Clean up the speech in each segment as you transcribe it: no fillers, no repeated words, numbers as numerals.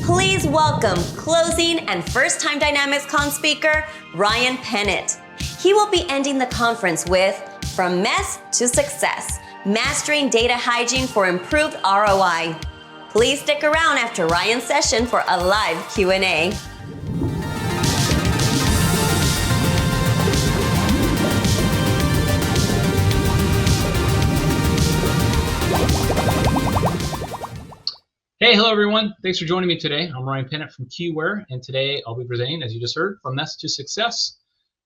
Please welcome closing and first-time DynamicsCon speaker, Ryan Pennett. He will be ending the conference with From Mess to Success, Mastering Data Hygiene for Improved ROI. Please stick around after Ryan's session for a live Q&A. Hey, hello everyone. Thanks for joining me today. I'm Ryan Pennett from QWare, and today I'll be presenting, as you just heard, From Mess to Success,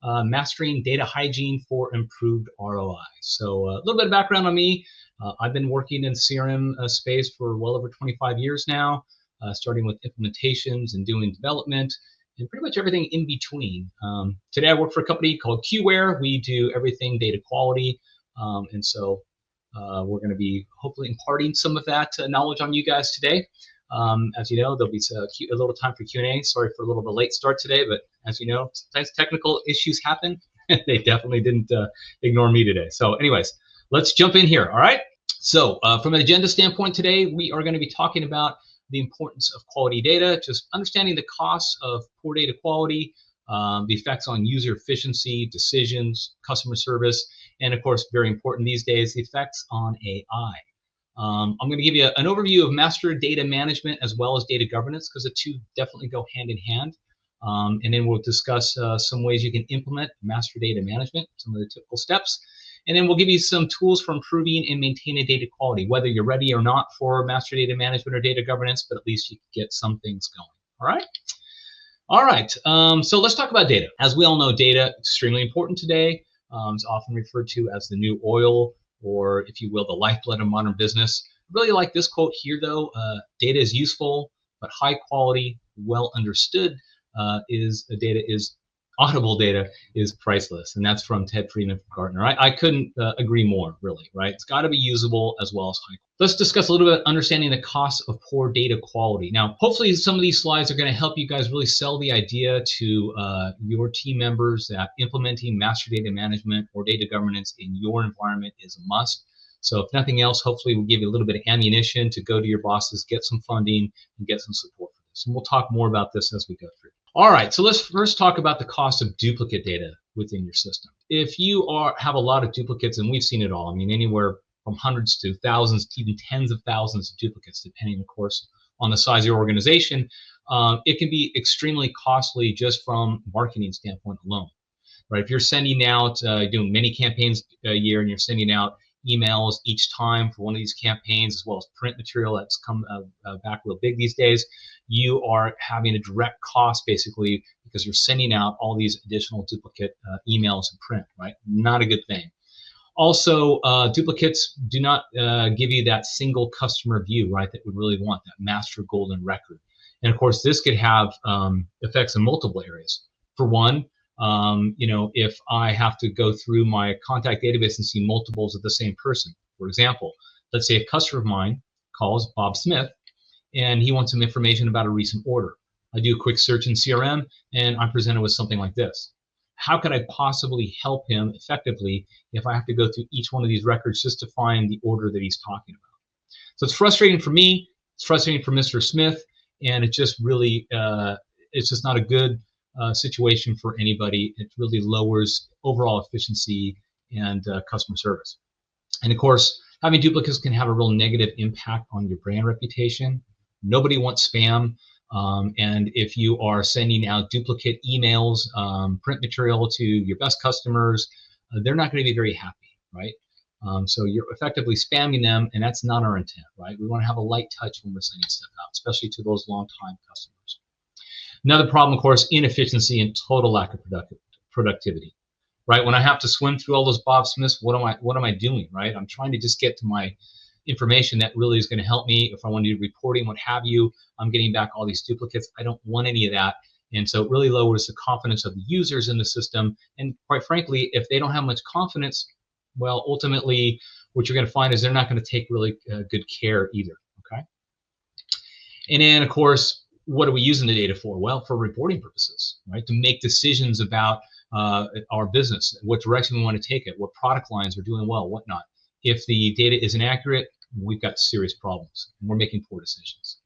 Mastering Data Hygiene for Improved ROI. So a little bit of background on me. I've been working in CRM space for well over 25 years now, starting with implementations and doing development and pretty much everything in between. Today I work for a company called QWare. We do everything data quality, and so we're going to be hopefully imparting some of that knowledge on you guys today. As you know, there'll be a little time for Q&A. Sorry for a little bit late start today, but as you know, sometimes technical issues happen. They definitely didn't ignore me today. So anyways, let's jump in here, all right? So from an agenda standpoint today, we are going to be talking about the importance of quality data, just understanding the costs of poor data quality, the effects on user efficiency, decisions, customer service, and of course, very important these days, the effects on AI. I'm going to give you an overview of master data management as well as data governance, because the two definitely go hand in hand. And then we'll discuss some ways you can implement master data management, some of the typical steps. And then we'll give you some tools for improving and maintaining data quality, whether you're ready or not for master data management or data governance, but at least you can get some things going. All right? All right, so let's talk about data. As we all know, data extremely important today. It's often referred to as the new oil, or if you will, the lifeblood of modern business. I really like this quote here, though. Data is useful, but high quality, well understood audible data is priceless. And that's from Ted Friedman from Gartner. I couldn't agree more, really, right? It's got to be usable as well as high. Let's discuss a little bit understanding the costs of poor data quality. Now, hopefully some of these slides are going to help you guys really sell the idea to your team members that implementing master data management or data governance in your environment is a must. So if nothing else, hopefully we'll give you a little bit of ammunition to go to your bosses, get some funding, and get some support for this. And we'll talk more about this as we go through. All right, so let's first talk about the cost of duplicate data within your system. If you have a lot of duplicates, and we've seen it all, I mean, anywhere from hundreds to thousands, to even tens of thousands of duplicates, depending, of course, on the size of your organization, it can be extremely costly just from a marketing standpoint alone, right? If you're sending out, doing many campaigns a year, and you're sending out emails each time for one of these campaigns, as well as print material that's come back real big these days, you are having a direct cost basically because you're sending out all these additional duplicate emails and print, right? Not a good thing. Also, duplicates do not give you that single customer view, right, that we really want, that master golden record. And of course, this could have effects in multiple areas. For one, if I have to go through my contact database and see multiples of the same person. For example, let's say a customer of mine calls Bob Smith and he wants some information about a recent order. I do a quick search in CRM and I'm presented with something like this. How could I possibly help him effectively if I have to go through each one of these records just to find the order that he's talking about? So it's frustrating for me, it's frustrating for Mr. Smith, and it just really, it's just not a good situation for anybody. It really lowers overall efficiency and customer service. And of course, having duplicates can have a real negative impact on your brand reputation. Nobody wants spam. And if you are sending out duplicate emails, print material to your best customers, they're not going to be very happy, right? So you're effectively spamming them, and that's not our intent, right? We want to have a light touch when we're sending stuff out, especially to those long-time customers. Another problem, of course, inefficiency and total lack of productivity, right? When I have to swim through all those Bob Smiths, what am I doing, right? I'm trying to just get to my information that really is going to help me. If I want to do reporting, what have you, I'm getting back all these duplicates. I don't want any of that. And so it really lowers the confidence of the users in the system. And quite frankly, if they don't have much confidence, well, ultimately, what you're going to find is they're not going to take really good care either, okay? And then, of course, what are we using the data for? Well, for reporting purposes, right? To make decisions about our business, what direction we want to take it, what product lines are doing well, whatnot. If the data is inaccurate, we've got serious problems and we're making poor decisions.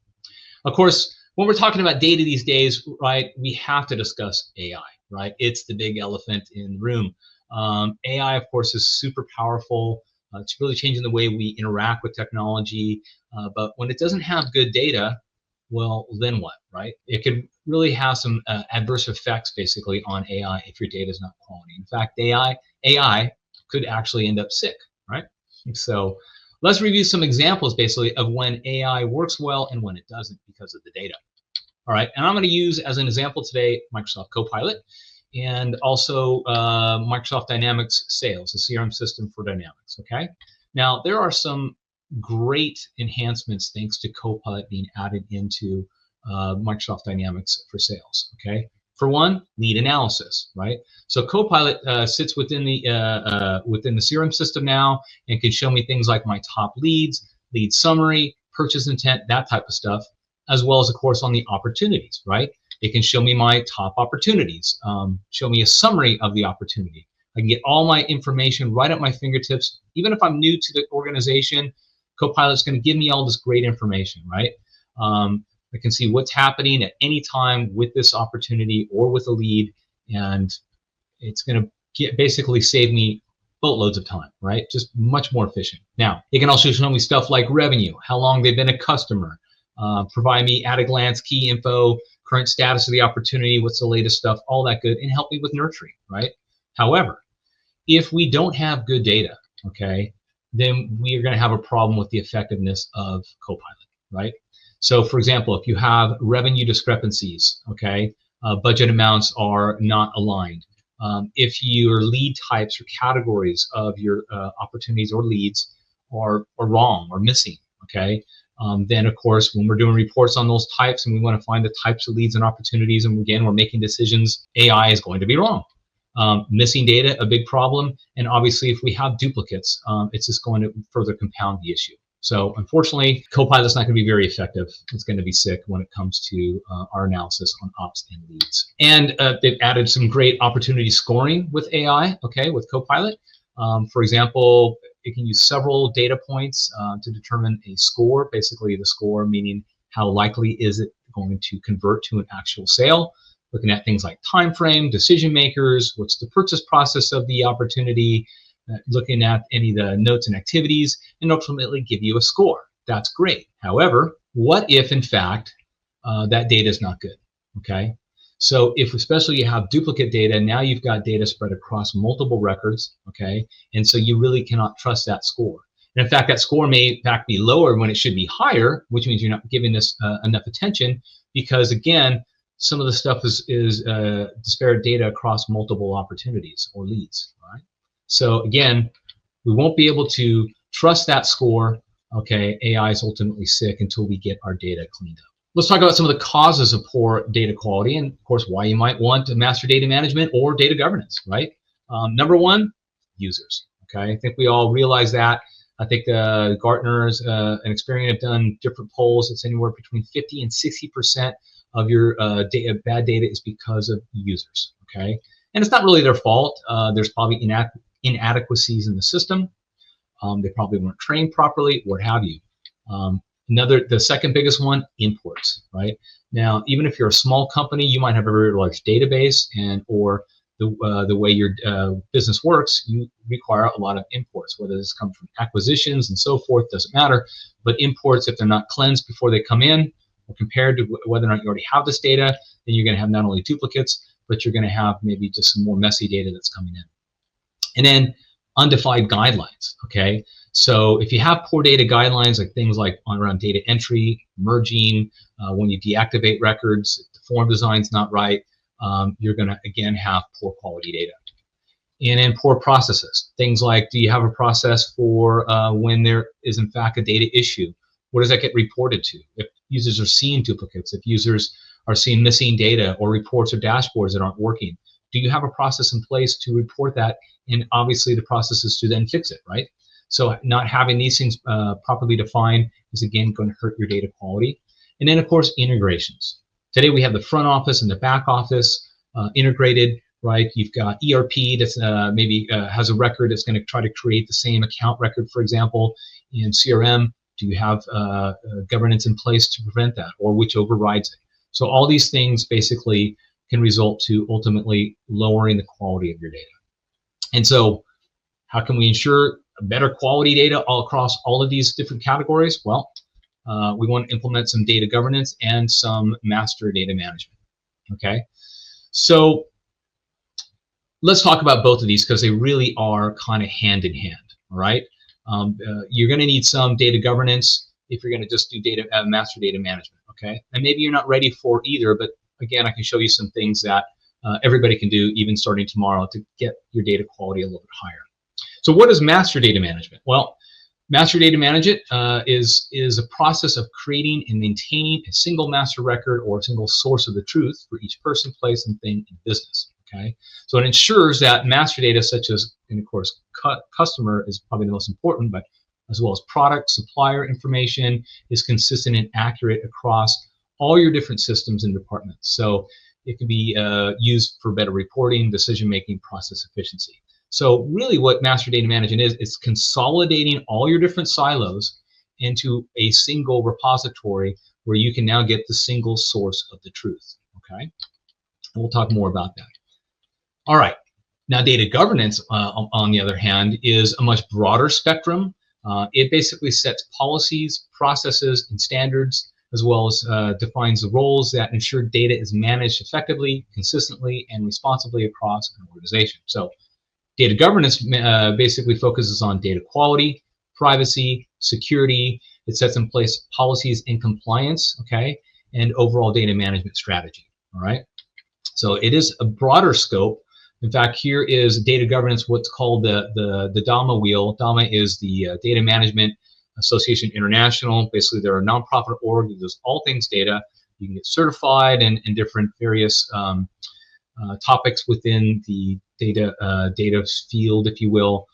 Of course, when we're talking about data these days, right, we have to discuss AI, right? It's the big elephant in the room. AI, of course, is super powerful. It's really changing the way we interact with technology. But when it doesn't have good data, well, then what, right? It could really have some adverse effects, basically, on AI if your data is not quality. In fact, AI could actually end up sick, right? So let's review some examples, basically, of when AI works well and when it doesn't because of the data. All right, and I'm going to use as an example today Microsoft Copilot and also Microsoft Dynamics Sales, the CRM system for Dynamics. Okay, now there are some great enhancements thanks to Copilot being added into Microsoft Dynamics for Sales. Okay, for one, lead analysis, right? So Copilot sits within the CRM system now and can show me things like my top leads, lead summary, purchase intent, that type of stuff, as well as, of course, on the opportunities, right? It can show me my top opportunities, show me a summary of the opportunity. I can get all my information right at my fingertips. Even if I'm new to the organization, Copilot's going to give me all this great information, right? I can see what's happening at any time with this opportunity or with a lead, and it's going to basically save me boatloads of time, right? Just much more efficient. Now, it can also show me stuff like revenue, how long they've been a customer, provide me at a glance key info, current status of the opportunity, what's the latest stuff, all that good, and help me with nurturing, right? However, if we don't have good data, okay, then we are going to have a problem with the effectiveness of Copilot, right? So, for example, if you have revenue discrepancies, okay, budget amounts are not aligned. If your lead types or categories of your opportunities or leads are wrong or missing, okay, then, of course, when we're doing reports on those types and we want to find the types of leads and opportunities, and again, we're making decisions, AI is going to be wrong. Missing data, a big problem. And obviously, if we have duplicates, it's just going to further compound the issue. So unfortunately, Copilot's not going to be very effective. It's going to be sick when it comes to our analysis on ops and leads. And they've added some great opportunity scoring with AI, okay, with Copilot. For example, it can use several data points to determine a score, basically the score meaning how likely is it going to convert to an actual sale. Looking at things like time frame, decision makers, what's the purchase process of the opportunity, looking at any of the notes and activities, and ultimately give you a score. That's great. However, what if, in fact, that data is not good, okay? So if especially you have duplicate data, now you've got data spread across multiple records, okay? And so you really cannot trust that score. And in fact, that score may in fact be lower when it should be higher, which means you're not giving this enough attention because, again, some of the stuff is disparate data across multiple opportunities or leads, right? So again, we won't be able to trust that score. Okay, AI is ultimately sick until we get our data cleaned up. Let's talk about some of the causes of poor data quality and, of course, why you might want to master data management or data governance, right? Number one, users. Okay, I think we all realize that. I think Gartner's and Experian have done different polls. It's anywhere between 50 and 60% of your bad data is because of users. Okay, and it's not really their fault. There's probably inadequacies in the system. They probably weren't trained properly, what have you. The second biggest one, imports, right? Now, even if you're a small company, you might have a very large database, or the way your business works, you require a lot of imports, whether this comes from acquisitions and so forth, doesn't matter. But imports, if they're not cleansed before they come in, or compared to whether or not you already have this data, then you're going to have not only duplicates, but you're going to have maybe just some more messy data that's coming in. And then undefined guidelines, okay? So if you have poor data guidelines, like things like around data entry, merging, when you deactivate records, if the form design's not right, you're going to, again, have poor quality data. And then poor processes. Things like, do you have a process for when there is, in fact, a data issue? What does that get reported to? If users are seeing duplicates, if users are seeing missing data or reports or dashboards that aren't working, do you have a process in place to report that? And obviously the process is to then fix it, right? So not having these things properly defined is, again, going to hurt your data quality. And then, of course, integrations. Today we have the front office and the back office integrated, right? You've got ERP that's maybe has a record that's going to try to create the same account record, for example, in CRM. Do you have governance in place to prevent that, or which overrides it? So all these things basically can result to ultimately lowering the quality of your data. And so how can we ensure better quality data all across all of these different categories? Well, we want to implement some data governance and some master data management. Okay, so let's talk about both of these because they really are kind of hand in hand. All right, you're going to need some data governance if you're going to just do master data management. Okay, and maybe you're not ready for either, but again, I can show you some things that everybody can do even starting tomorrow to get your data quality a little bit higher. So what is master data management? Well, master data management is a process of creating and maintaining a single master record or a single source of the truth for each person, place, and thing in business. Okay, so it ensures that master data, such as, and of course, customer is probably the most important, but as well as product, supplier information, is consistent and accurate across all your different systems and departments. So it can be used for better reporting, decision-making, process efficiency. So really what master data management is consolidating all your different silos into a single repository where you can now get the single source of the truth, okay? And we'll talk more about that. All right, now data governance, on the other hand, is a much broader spectrum. It basically sets policies, processes, and standards, as well as defines the roles that ensure data is managed effectively, consistently, and responsibly across an organization. So data governance basically focuses on data quality, privacy, security. It sets in place policies and compliance, okay, and overall data management strategy, all right? So it is a broader scope. In fact, here is data governance, what's called the DAMA wheel. DAMA is the Data Management Association International. Basically, they're a nonprofit org that does all things data. You can get certified in different various topics within the data field, if you will.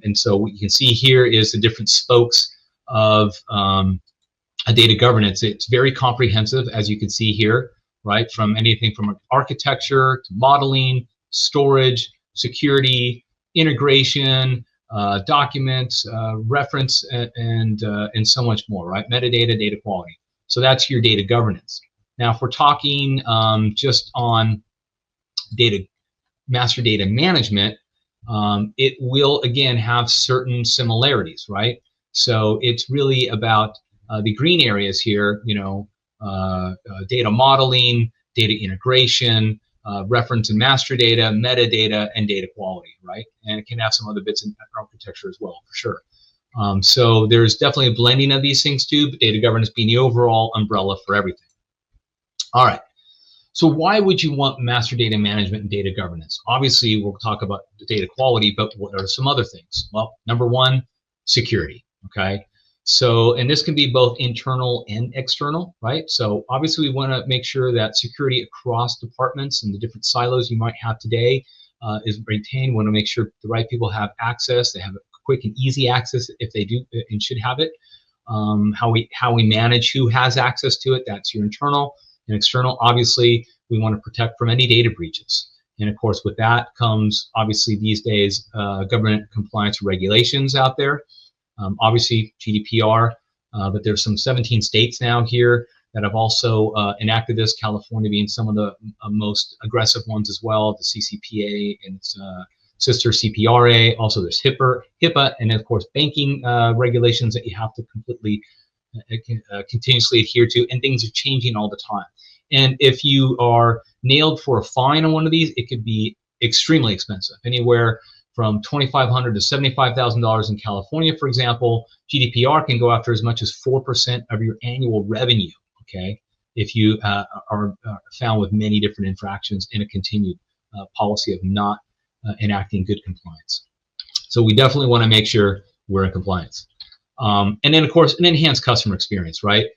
And so what you can see here is the different spokes of a data governance. It's very comprehensive, as you can see here, right? From anything from architecture to modeling, storage, security, integration, documents, reference, and so much more, right? Metadata, data quality. So that's your data governance. Now, if we're talking just on master data management, it will again have certain similarities, right? So it's really about the green areas here, you know, data modeling, data integration, reference and master data, metadata, and data quality, right? And it can have some other bits in architecture as well, for sure. So there's definitely a blending of these things too, but data governance being the overall umbrella for everything. All right. So why would you want master data management and data governance? Obviously, we'll talk about the data quality, but what are some other things? Well, number one, security, okay? So, and this can be both internal and external, right? So obviously we want to make sure that security across departments and the different silos you might have today is maintained. We want to make sure the right people have access, they have quick and easy access if they do and should have it. How we manage who has access to it, that's your internal. And external, obviously, we want to protect from any data breaches. And of course, with that comes, obviously, these days, government compliance regulations out there. Obviously, GDPR, but there's some 17 states now here that have also enacted this, California being some of the most aggressive ones as well, the CCPA and its sister CPRA. Also, there's HIPAA, and of course, banking regulations that you have to completely continuously adhere to, and things are changing all the time. And if you are nailed for a fine on one of these, it could be extremely expensive, anywhere from $2,500 to $75,000 in California, for example. GDPR can go after as much as 4% of your annual revenue, okay, if you are found with many different infractions in a continued policy of not enacting good compliance. So we definitely want to make sure we're in compliance. And then, of course, an enhanced customer experience, right?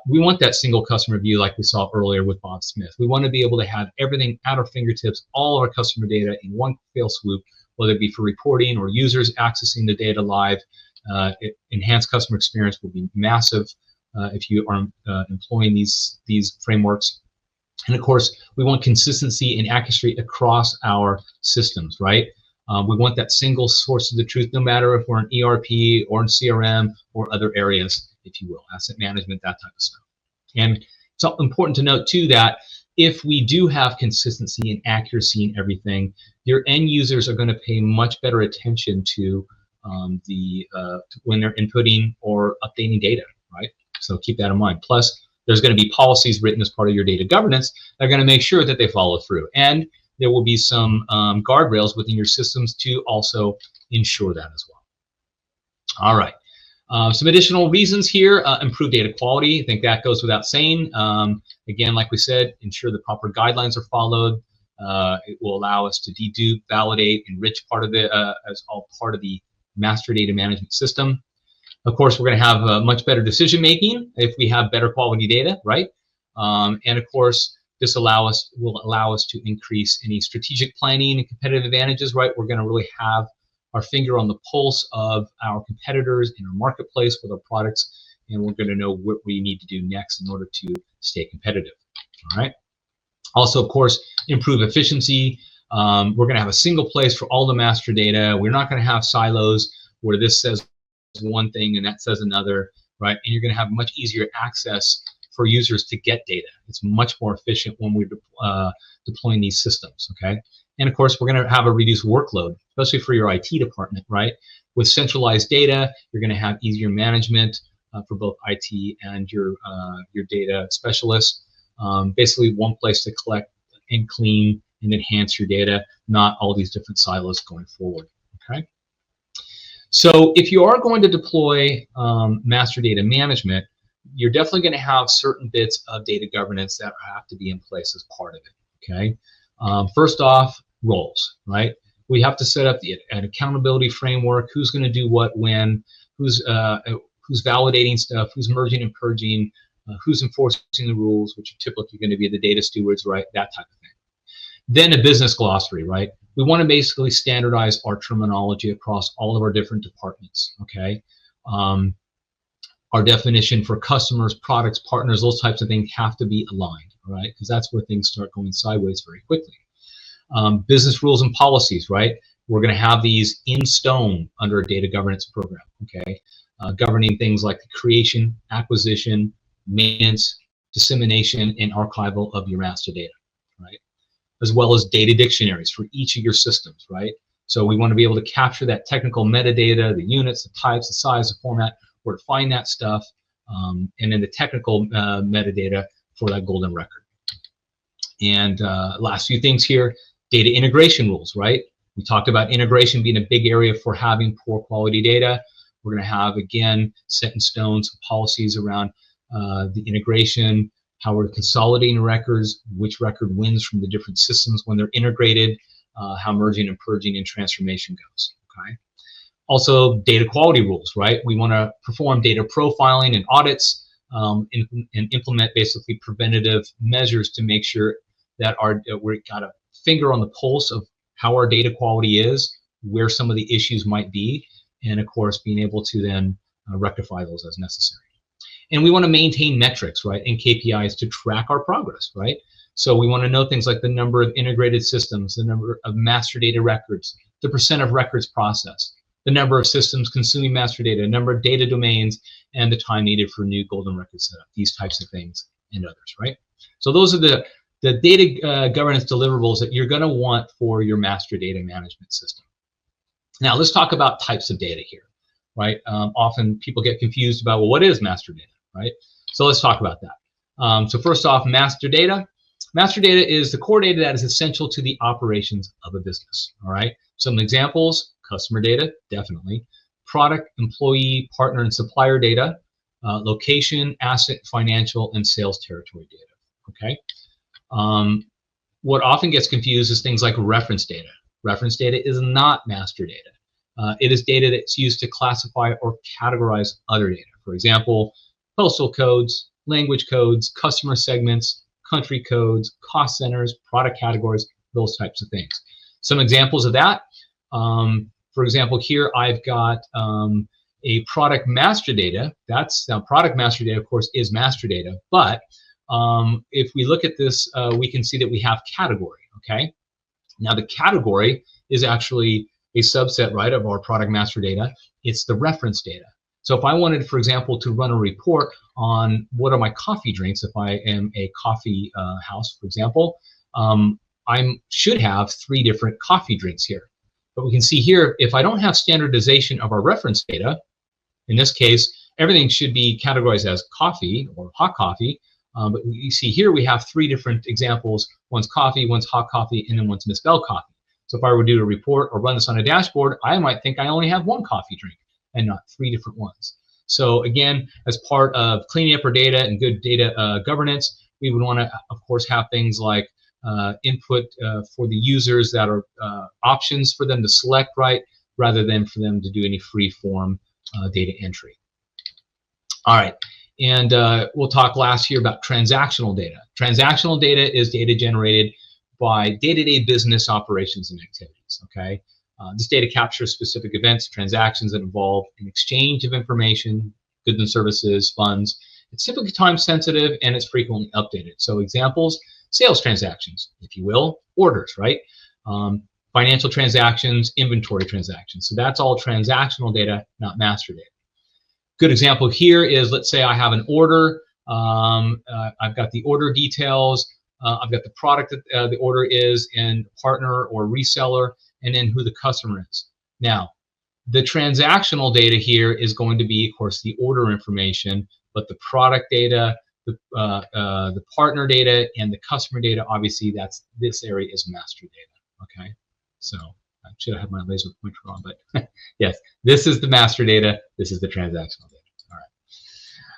We want that single customer view like we saw earlier with Bob Smith. We want to be able to have everything at our fingertips, all of our customer data in one fell swoop, whether it be for reporting or users accessing the data live. Enhanced customer experience will be massive if you are employing these frameworks. And of course, we want consistency and accuracy across our systems, right? We want that single source of the truth, no matter if we're in ERP or in CRM or other areas, if you will, asset management, that type of stuff. And it's important to note too that if we do have consistency and accuracy in everything, your end users are going to pay much better attention to when they're inputting or updating data, right? So keep that in mind. Plus, there's going to be policies written as part of your data governance that are going to make sure that they follow through. And there will be some guardrails within your systems to also ensure that as well. All right. Some additional reasons here: improve data quality. I think that goes without saying. Again, like we said, ensure the proper guidelines are followed. It will allow us to dedupe, validate, enrich part of the as all part of the master data management system. Of course, we're going to have much better decision making if we have better quality data, right? And of course, this will allow us to increase any strategic planning and competitive advantages, right? We're going to really have our finger on the pulse of our competitors in our marketplace with our products, and we're going to know what we need to do next in order to stay competitive. All right. Also, of course, improve efficiency. We're going to have a single place for all the master data. We're not going to have silos where this says one thing and that says another, right? And you're going to have much easier access for users to get data. It's much more efficient when we're deploying these systems, okay? And of course, we're going to have a reduced workload, especially for your IT department, right? With centralized data, you're going to have easier management for both IT and your data specialists. Basically, one place to collect and clean and enhance your data, not all these different silos going forward, okay? So if you are going to deploy master data management, you're definitely going to have certain bits of data governance that have to be in place as part of it, okay? First off, roles, right? We have to set up an accountability framework, who's going to do what when, who's validating stuff, who's merging and purging, who's enforcing the rules, which are typically going to be the data stewards, right? That type of thing. Then a business glossary, right? We want to basically standardize our terminology across all of our different departments, okay? Our definition for customers, products, partners, those types of things have to be aligned, right? Because that's where things start going sideways very quickly. Business rules and policies, right? We're going to have these in stone under a data governance program, okay? Governing things like the creation, acquisition, maintenance, dissemination, and archival of your master data, right? As well as data dictionaries for each of your systems, right? So we want to be able to capture that technical metadata, the units, the types, the size, the format, where to find that stuff, and then the technical metadata for that golden record. And last few things here, data integration rules, right? We talked about integration being a big area for having poor quality data. We're going to have, again, set in stone some policies around the integration, how we're consolidating records, which record wins from the different systems when they're integrated, how merging and purging and transformation goes, okay? Also, data quality rules, right? We want to perform data profiling and audits and implement basically preventative measures to make sure that we've got a finger on the pulse of how our data quality is, where some of the issues might be, and of course, being able to then rectify those as necessary. And we want to maintain metrics, right, and KPIs to track our progress, right? So we want to know things like the number of integrated systems, the number of master data records, the % of records processed, the number of systems consuming master data, number of data domains, and the time needed for new golden record setup, these types of things and others, right? So those are the data governance deliverables that you're going to want for your master data management system. Now, let's talk about types of data here, right? Often people get confused about, well, what is master data, right? So let's talk about that. So first off, master data. Master data is the core data that is essential to the operations of a business, all right? Some examples: customer data, definitely. Product, employee, partner, and supplier data. Location, asset, financial, and sales territory data, okay? What often gets confused is things like reference data. Reference data is not master data. It is data that's used to classify or categorize other data. For example, postal codes, language codes, customer segments, country codes, cost centers, product categories, those types of things. Some examples of that, for example, here I've got a product master data. Now product master data, of course, is master data, but if we look at this, we can see that we have category, okay? Now the category is actually a subset, right, of our product master data. It's the reference data. So if I wanted, for example, to run a report on what are my coffee drinks, if I am a coffee house, for example, I should have 3 different coffee drinks here. But we can see here, if I don't have standardization of our reference data, in this case, everything should be categorized as coffee or hot coffee. But you see here we have 3 different examples. One's coffee, one's hot coffee, and then one's misspelled coffee. So if I were to do a report or run this on a dashboard, I might think I only have 1 coffee drink and not 3 different ones. So again, as part of cleaning up our data and good data governance, we would want to, of course, have things like input for the users that are options for them to select, right, rather than for them to do any free form data entry. All right, and we'll talk last year about transactional data. Transactional data is data generated by day-to-day business operations and activities, okay? This data captures specific events, transactions that involve an exchange of information, goods and services, funds. It's typically time sensitive and it's frequently updated. So examples, sales transactions, if you will, orders, right? Financial transactions, inventory transactions. So that's all transactional data, not master data. Good example here is, let's say I have an order. I've got the order details. I've got the product that the order is, and partner or reseller, and then who the customer is. Now, the transactional data here is going to be, of course, the order information, but the product data, the partner data, and the customer data, obviously, this area is master data. Okay, so I should have had my laser pointer on, but yes, this is the master data. This is the transactional data.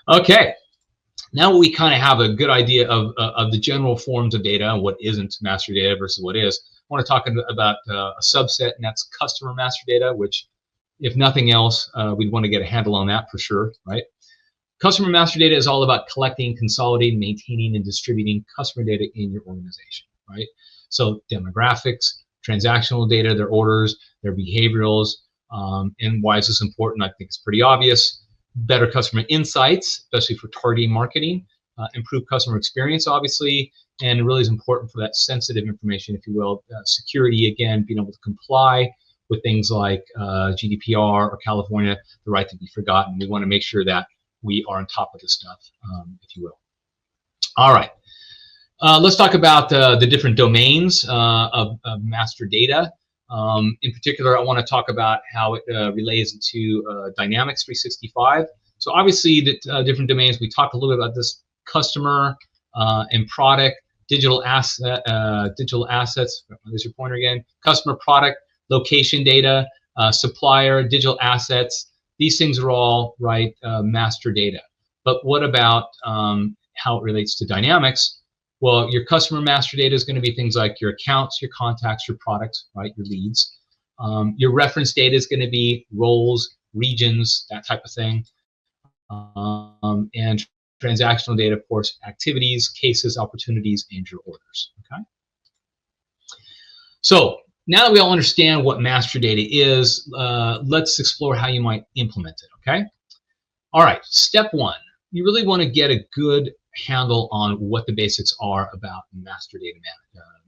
All right. Okay. Now we kind of have a good idea of the general forms of data and what isn't master data versus what is. I want to talk about a subset, and that's customer master data, which, if nothing else, we'd want to get a handle on that for sure, right? Customer master data is all about collecting, consolidating, maintaining, and distributing customer data in your organization, right? So demographics, transactional data, their orders, their behaviorals, and why is this important? I think it's pretty obvious. Better customer insights, especially for targeting marketing, improve customer experience, obviously, and it really is important for that sensitive information, if you will. Security, again, being able to comply with things like GDPR or California, the right to be forgotten. We want to make sure that we are on top of this stuff, if you will. All right, let's talk about the different domains of master data. In particular, I want to talk about how it relates to Dynamics 365. So obviously, the different domains, we talked a little bit about this: customer and product, digital assets. There's your pointer again. Customer, product, location data, supplier, digital assets. These things are all right master data. But what about how it relates to Dynamics? Well, your customer master data is going to be things like your accounts, your contacts, your products, right, your leads. Your reference data is going to be roles, regions, that type of thing. And transactional data, of course, activities, cases, opportunities, and your orders, okay? So now that we all understand what master data is, let's explore how you might implement it, okay? All right, step 1, you really want to get a good handle on what the basics are about master data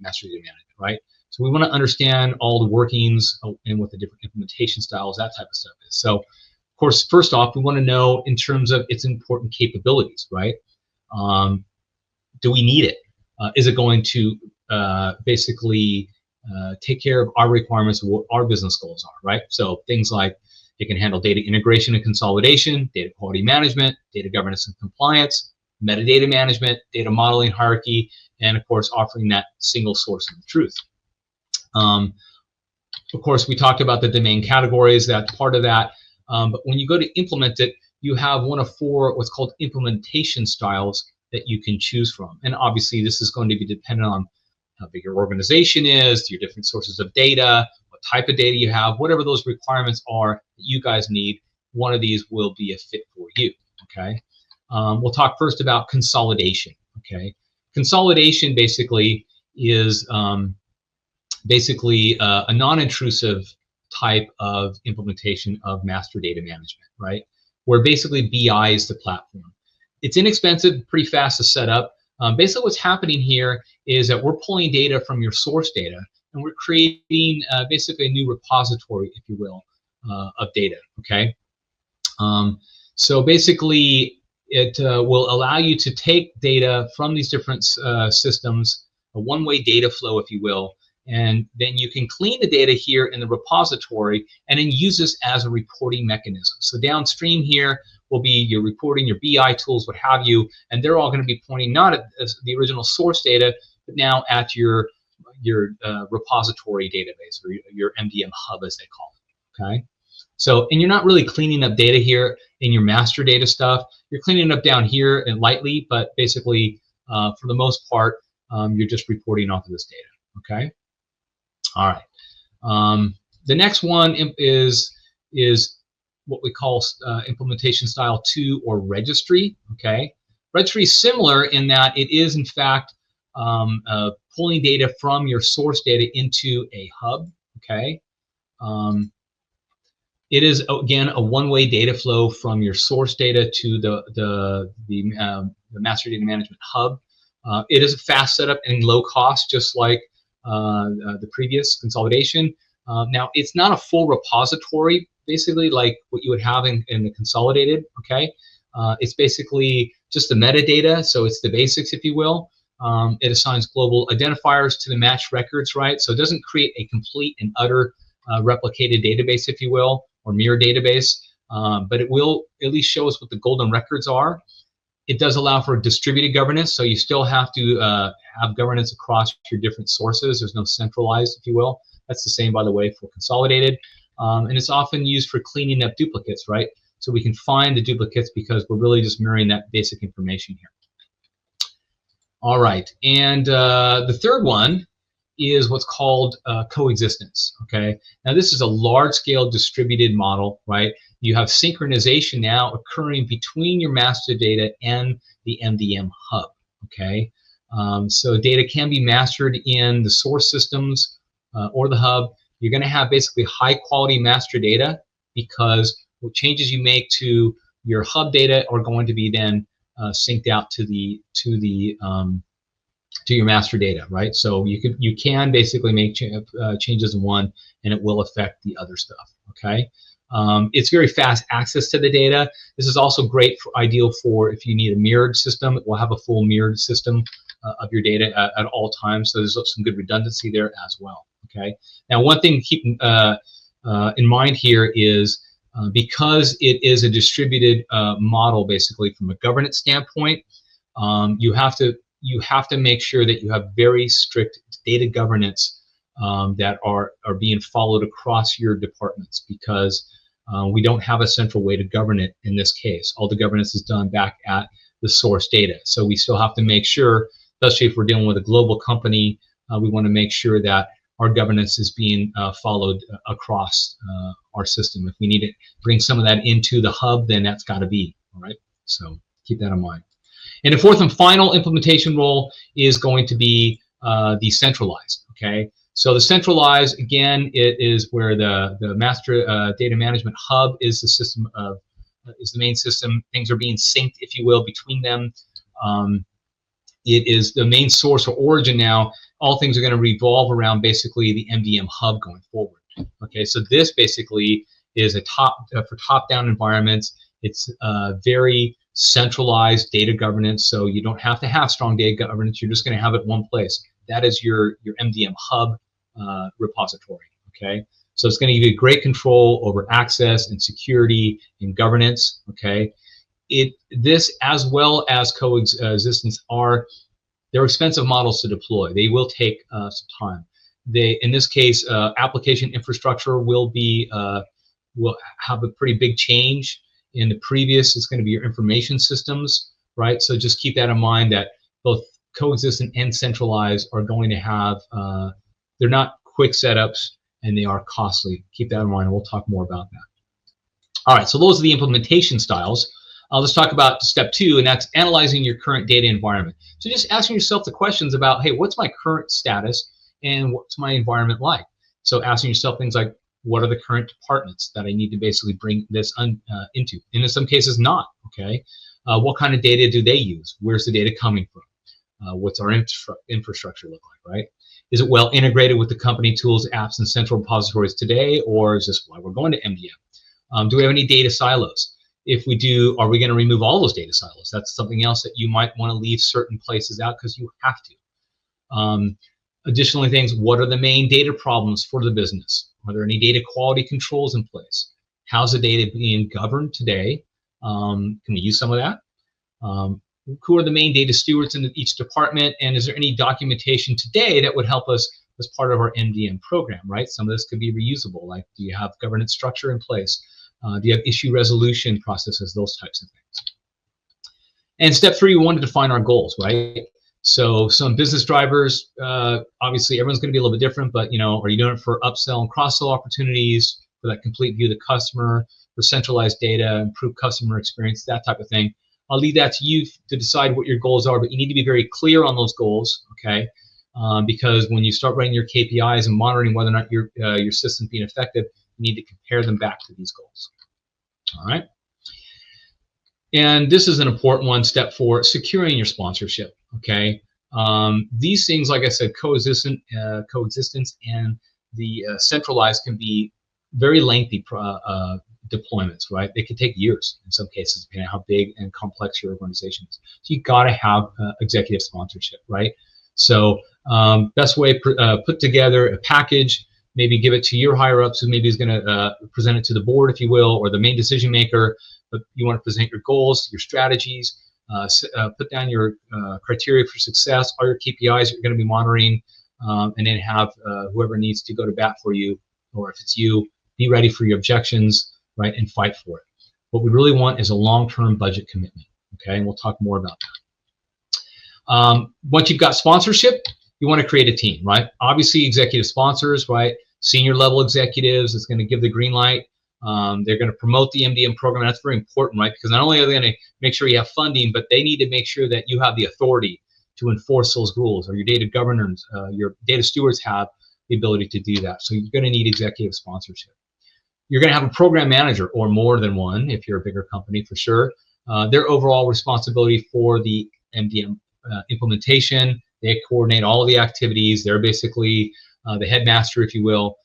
management, right? So we want to understand all the workings and what the different implementation styles, that type of stuff is. So, of course, first off, we want to know in terms of its important capabilities, right? Do we need it? Is it going to basically take care of our requirements, what our business goals are, right? So things like it can handle data integration and consolidation, data quality management, data governance and compliance, metadata management, data modeling, hierarchy, and of course offering that single source of the truth. Of course, we talked about the domain categories, that's part of that, but when you go to implement it, you have one of 4 what's called implementation styles that you can choose from. And obviously this is going to be dependent on how big your organization is, your different sources of data, what type of data you have, whatever those requirements are that you guys need, one of these will be a fit for you, okay? We'll talk first about consolidation, okay? Consolidation basically is a non-intrusive type of implementation of master data management, right? Where basically BI is the platform. It's inexpensive, pretty fast to set up. Basically what's happening here is that we're pulling data from your source data and we're creating basically a new repository, if you will, of data, okay? So basically, it will allow you to take data from these different systems, a one-way data flow, if you will, and then you can clean the data here in the repository and then use this as a reporting mechanism. So downstream here will be your reporting, your BI tools, what have you, and they're all going to be pointing not at the original source data, but now at your repository database, or your MDM hub, as they call it, okay? So, and you're not really cleaning up data here in your master data stuff. You're cleaning it up down here and lightly, but basically, for the most part, you're just reporting off of this data, okay? All right. The next one is what we call implementation style 2, or registry, okay? Registry is similar in that it is, in fact, pulling data from your source data into a hub, okay? It is, again, a one-way data flow from your source data to the master data management hub. It is a fast setup and low cost, just like the previous consolidation. Now, it's not a full repository, basically, like what you would have in the consolidated, okay? It's basically just the metadata, so it's the basics, if you will. It assigns global identifiers to the matched records, right? So it doesn't create a complete and utter replicated database, if you will, or mirror database, but it will at least show us what the golden records are. It does allow for distributed governance, so you still have to have governance across your different sources. There's no centralized, if you will. That's the same, by the way, for consolidated. And it's often used for cleaning up duplicates, right? So we can find the duplicates because we're really just mirroring that basic information here. All right, and the third one is what's called coexistence, okay? Now, this is a large-scale distributed model, right? You have synchronization now occurring between your master data and the MDM hub, okay? So data can be mastered in the source systems or the hub. You're going to have basically high-quality master data because what changes you make to your hub data are going to be then synced out to your master data, right? So you can basically make changes in one, and it will affect the other stuff. Okay, it's very fast access to the data. This is also great ideal for if you need a mirrored system. It will have a full mirrored system of your data at all times. So there's some good redundancy there as well. Okay. Now, one thing to keep in mind here is because it is a distributed model, basically from a governance standpoint, you have to make sure that you have very strict data governance that are being followed across your departments, because we don't have a central way to govern it in this case. All the governance is done back at the source data. So we still have to make sure, especially if we're dealing with a global company, we want to make sure that our governance is being followed across our system. If we need to bring some of that into the hub, then that's got to be, all right? So keep that in mind. And the fourth and final implementation role is going to be decentralized, okay? So the centralized, again, it is where the master data management hub is the system of, is the main system. Things are being synced, if you will, between them. It is the main source or origin now. All things are going to revolve around basically the MDM hub going forward. Okay, so this basically is a for top-down environments. It's very centralized data governance, so you don't have to have strong data governance. You're just going to have it one place. That is your MDM hub repository. Okay, so it's going to give you great control over access and security and governance. Okay, this as well as coexistence they're expensive models to deploy. They will take some time. In this case, application infrastructure will have a pretty big change. In the previous, it's going to be your information systems, right? So just keep that in mind, that both coexistent and centralized are going to have, they're not quick setups, and they are costly. Keep that in mind, and we'll talk more about that. All right, so those are the implementation styles. Let's talk about step 2, and that's analyzing your current data environment. So just asking yourself the questions about, hey, what's my current status and what's my environment like? So asking yourself things like, what are the current departments that I need to basically bring this into? And in some cases, not, okay? What kind of data do they use? Where's the data coming from? What's our infrastructure look like, right? Is it well integrated with the company tools, apps, and central repositories today, or is this why we're going to MDM? Do we have any data silos? If we do, are we going to remove all those data silos? That's something else that you might want to leave certain places out because you have to. Additionally, things, what are the main data problems for the business? Are there any data quality controls in place? How's the data being governed today? Can we use some of that? Who are the main data stewards in each department? And is there any documentation today that would help us as part of our MDM program, right? Some of this could be reusable, like do you have governance structure in place? Do you have issue resolution processes, those types of things? And step 3, we want to define our goals, right? So some business drivers, obviously everyone's going to be a little bit different, but are you doing it for upsell and cross-sell opportunities, for that complete view of the customer, for centralized data, improve customer experience, that type of thing? I'll leave that to you to decide what your goals are, but you need to be very clear on those goals, okay? Because when you start writing your KPIs and monitoring whether or not your system's being effective, you need to compare them back to these goals. All right. And this is an important one, step 4, securing your sponsorship. Okay. These things, like I said, coexistence and the centralized can be very lengthy deployments, right? They could take years in some cases, depending on how big and complex your organization is. So you got to have executive sponsorship, right? So best way, put together a package, maybe give it to your higher ups who maybe is going to present it to the board, if you will, or the main decision maker. But you want to present your goals, your strategies, put down your criteria for success, all your KPIs you're going to be monitoring, and then have whoever needs to go to bat for you, or if it's you, be ready for your objections, right, and fight for it. What we really want is a long-term budget commitment, okay? And we'll talk more about that. Once you've got sponsorship, you want to create a team, right? Obviously, executive sponsors, right? Senior level executives, it's going to give the green light. They're going to promote the MDM program. And that's very important, right? Because not only are they going to make sure you have funding, but they need to make sure that you have the authority to enforce those rules, or your data governors, your data stewards have the ability to do that. So you're going to need executive sponsorship. You're going to have a program manager, or more than one if you're a bigger company for sure. Their overall responsibility for the MDM implementation. They coordinate all of the activities. They're basically the headmaster, if you will.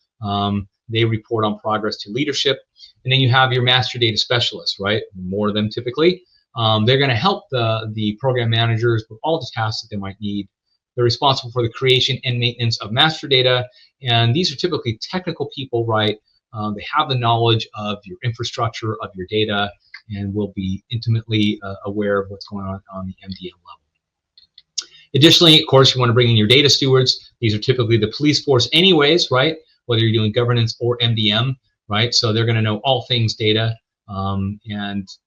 They report on progress to leadership. And then you have your master data specialists, right? More of them typically. They're going to help the program managers with all the tasks that they might need. They're responsible for the creation and maintenance of master data. And these are typically technical people, right? They have the knowledge of your infrastructure, of your data, and will be intimately aware of what's going on the MDM level. Additionally, of course, you want to bring in your data stewards. These are typically the police force anyways, right? Whether you're doing governance or MDM, right? So they're going to know all things data, and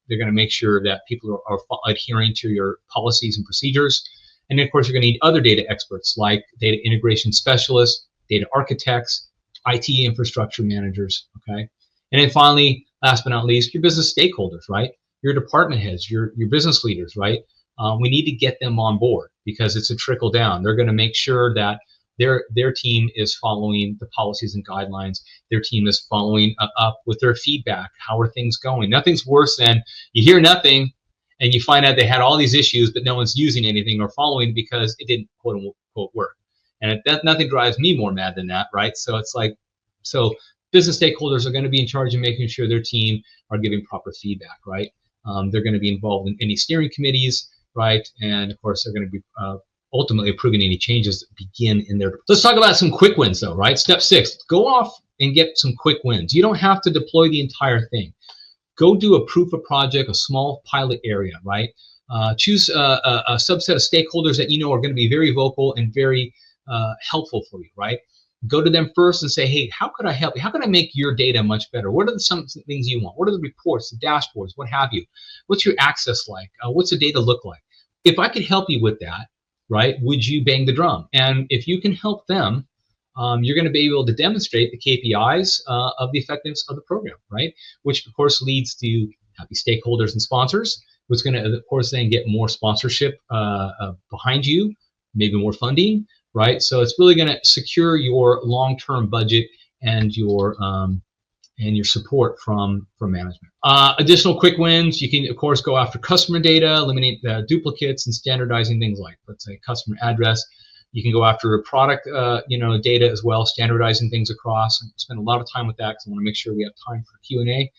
they're going to make sure that people are adhering to your policies and procedures. And then, of course, you're going to need other data experts like data integration specialists, data architects, IT infrastructure managers, okay? And then finally, last but not least, your business stakeholders, right? Your department heads, your business leaders, right? We need to get them on board because it's a trickle down. They're going to make sure that their team is following the policies and guidelines. Their team is following up with their feedback. How are things going? Nothing's worse than you hear nothing and you find out they had all these issues, but no one's using anything or following because it didn't quote unquote work. And nothing drives me more mad than that, right? So it's like, so business stakeholders are going to be in charge of making sure their team are giving proper feedback, right? They're going to be involved in any steering committees, right? And of course, they're going to be ultimately approving any changes that begin in there. Let's talk about some quick wins though, right? Step 6, go off and get some quick wins. You don't have to deploy the entire thing. Go do a proof of project, a small pilot area, right? Choose a subset of stakeholders that you know are going to be very vocal and very helpful for you, right? Go to them first and say, hey, how could I help you? How can I make your data much better? What are some things you want? What are the reports, the dashboards, what have you? What's your access like? What's the data look like? If I could help you with that, right, would you bang the drum? And if you can help them, you're going to be able to demonstrate the KPIs of the effectiveness of the program, right? Which, of course, leads to happy stakeholders and sponsors, which is going to, of course, then get more sponsorship behind you, maybe more funding, right? So it's really going to secure your long-term budget and your support from management. Additional quick wins, you can, of course, go after customer data, eliminate the duplicates, and standardizing things like, let's say, customer address. You can go after product, data as well, standardizing things across. And spend a lot of time with that because I want to make sure we have time for Q&A.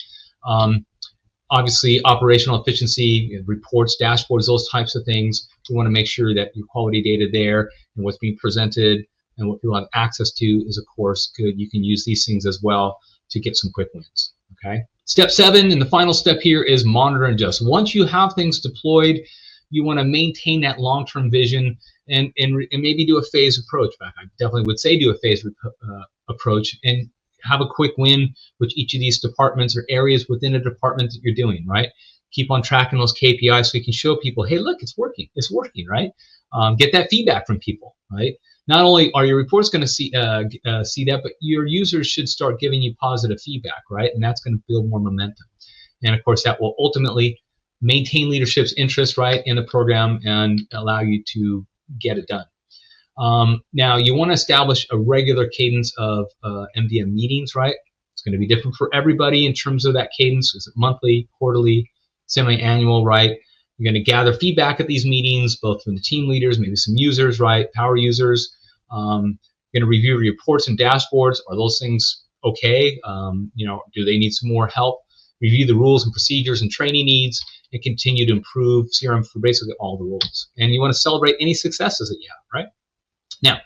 Obviously, operational efficiency, reports, dashboards, those types of things. We want to make sure that your quality data there and what's being presented and what people have access to is, of course, good. You can use these things as well to get some quick wins. Okay. Step 7, and the final step here, is monitor and adjust. Once you have things deployed, you want to maintain that long-term vision and maybe do a phased approach. I definitely would say do a phased approach and have a quick win with each of these departments or areas within a department that you're doing, right? Keep on tracking those KPIs so you can show people, hey, look, it's working, right? Get that feedback from people, right? Not only are your reports going to see that, but your users should start giving you positive feedback, right? And that's going to build more momentum. And of course, that will ultimately maintain leadership's interest, right, in the program and allow you to get it done. Now, you want to establish a regular cadence of MDM meetings, right? It's going to be different for everybody in terms of that cadence. Is it monthly, quarterly, semi-annual, right? You're going to gather feedback at these meetings, both from the team leaders, maybe some users, right, power users. You're going to review reports and dashboards. Are those things okay? Do they need some more help? Review the rules and procedures and training needs, and continue to improve CRM for basically all the roles. And you want to celebrate any successes that you have, right? Now,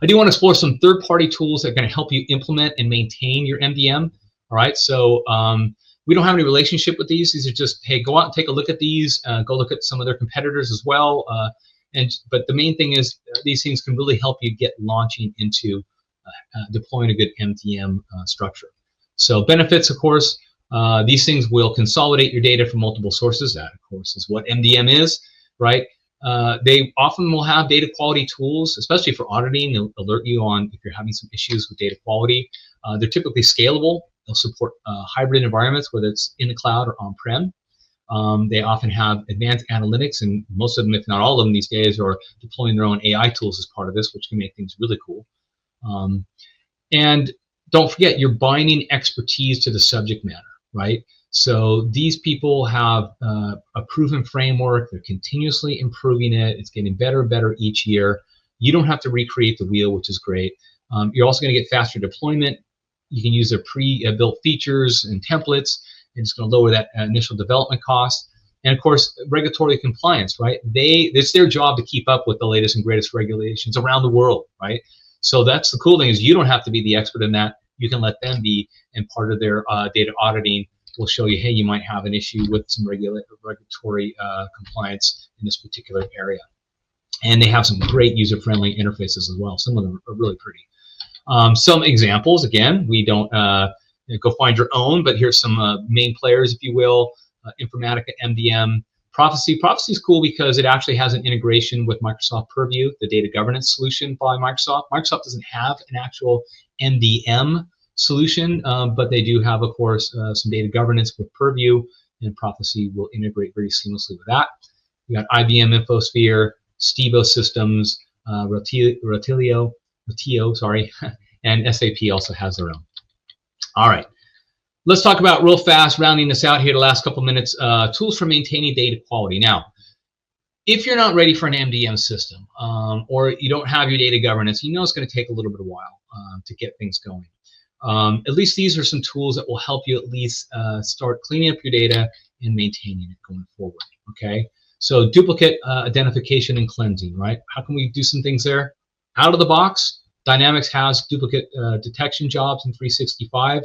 I do want to explore some third-party tools that are going to help you implement and maintain your MDM. All right, so we don't have any relationship with these. These are just, hey, go out and take a look at these. Go look at some of their competitors as well. But the main thing is these things can really help you get launching into deploying a good MDM structure. So benefits, of course, these things will consolidate your data from multiple sources. That, of course, is what MDM is, right? They often will have data quality tools, especially for auditing. They'll alert you on if you're having some issues with data quality. They're typically scalable. They'll support hybrid environments, whether it's in the cloud or on-prem. They often have advanced analytics, and most of them, if not all of them these days, are deploying their own AI tools as part of this, which can make things really cool. And don't forget, you're binding expertise to the subject matter, right? So these people have a proven framework. They're continuously improving it. It's getting better and better each year. You don't have to recreate the wheel, which is great. You're also going to get faster deployment. You can use their pre-built features and templates, and it's going to lower that initial development cost. And of course, regulatory compliance, right? It's their job to keep up with the latest and greatest regulations around the world, right? So that's the cool thing, is you don't have to be the expert in that. You can let them be, and part of their data auditing will show you, hey, you might have an issue with some regulatory compliance in this particular area. And they have some great user-friendly interfaces as well. Some of them are really pretty. Some examples, again, we don't go find your own, but here's some main players, if you will. Informatica, MDM, Prophecy. Prophecy is cool because it actually has an integration with Microsoft Purview, the data governance solution by Microsoft. Microsoft doesn't have an actual MDM solution, but they do have, of course, some data governance with Purview, and Prophecy will integrate very seamlessly with that. You got IBM InfoSphere, Stibo Systems, Rotilio, and SAP also has their own. All right, let's talk about real fast, rounding this out here the last couple minutes, tools for maintaining data quality. Now, if you're not ready for an MDM system, or you don't have your data governance, you know it's going to take a little bit of a while to get things going. At least these are some tools that will help you at least start cleaning up your data and maintaining it going forward, okay? So duplicate identification and cleansing, right? How can we do some things there? Out of the box, Dynamics has duplicate detection jobs in 365.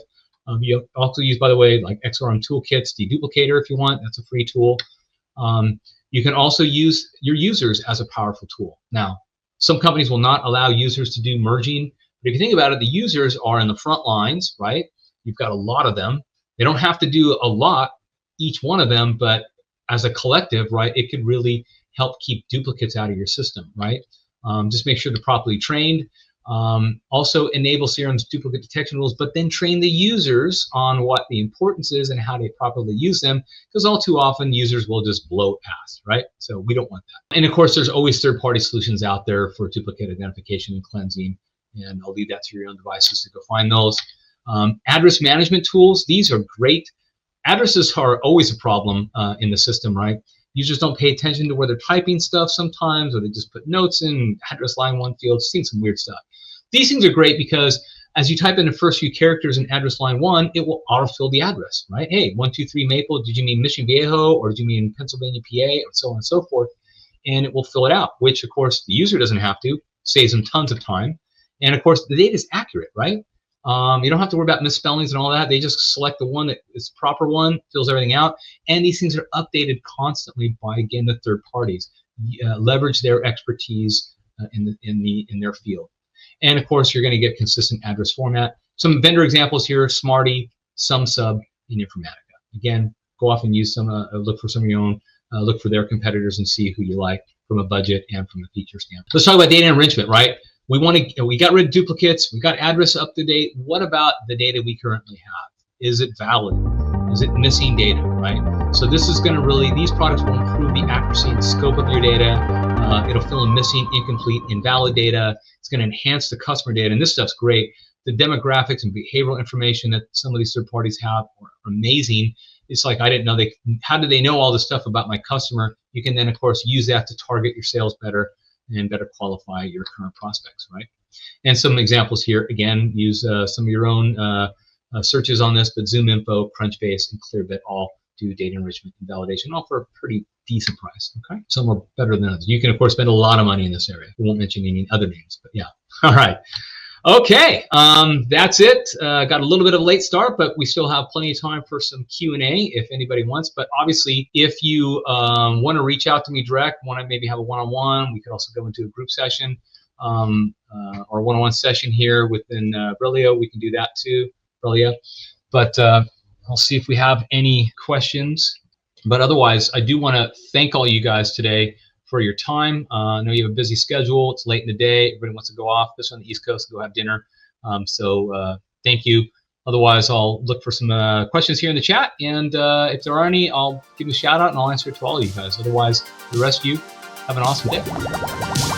You also use, by the way, like XRM Toolkit's Deduplicator if you want. That's a free tool. You can also use your users as a powerful tool. Now, some companies will not allow users to do merging. But if you think about it, the users are in the front lines, right? You've got a lot of them. They don't have to do a lot, each one of them, but as a collective, right, it could really help keep duplicates out of your system, right? Just make sure they're properly trained. Also enable CRM's duplicate detection rules, but then train the users on what the importance is and how to properly use them, because all too often users will just blow it past, right? So we don't want that. And of course, there's always third-party solutions out there for duplicate identification and cleansing, and I'll leave that to your own devices to go find those. Address management tools, these are great. Addresses are always a problem in the system, right? Users don't pay attention to where they're typing stuff sometimes, or they just put notes in address line 1 field, seeing some weird stuff. These things are great because as you type in the first few characters in address line 1, it will autofill the address, right? Hey, 123 Maple, did you mean Mission Viejo, or did you mean Pennsylvania, PA, and so on and so forth? And it will fill it out, which of course the user doesn't have to, saves them tons of time. And of course the data is accurate, right? You don't have to worry about misspellings and all that. They just select the one that is the proper one, fills everything out. And these things are updated constantly by, again, the third parties. Leverage their expertise in their field. And of course, you're going to get consistent address format. Some vendor examples here: Smarty, SumSub, and Informatica. Again, go off and use some, look for some of your own, look for their competitors and see who you like from a budget and from a feature standpoint. Let's talk about data enrichment, right? We got rid of duplicates. We got address up to date. What about the data we currently have? Is it valid? Is it missing data, right? So this is going to really, these products will improve the accuracy and scope of your data. It'll fill in missing, incomplete, invalid data. It's going to enhance the customer data, and this stuff's great. The demographics and behavioral information that some of these third parties have are amazing. It's like, I didn't know how do they know all this stuff about my customer? You can then, of course, use that to target your sales better and better qualify your current prospects, right? And some examples here, again, use some of your own searches on this, but ZoomInfo, Crunchbase, and Clearbit all do data enrichment and validation, all for a pretty decent price, okay? Some are better than others. You can, of course, spend a lot of money in this area. We won't mention any other names, but yeah. All right. Okay, that's it. Got a little bit of a late start, but we still have plenty of time for some Q&A if anybody wants. But obviously, if you want to reach out to me direct, want to maybe have a one-on-one, we could also go into a group session or one-on-one session here within Brilio. We can do that too, Brilio. But I'll see if we have any questions. But otherwise, I do want to thank all you guys today for your time. I know you have a busy schedule. It's late in the day. Everybody wants to go off, especially on the East Coast, go have dinner. So thank you. Otherwise, I'll look for some questions here in the chat. And if there are any, I'll give you a shout out and I'll answer it to all of you guys. Otherwise, the rest of you, have an awesome day.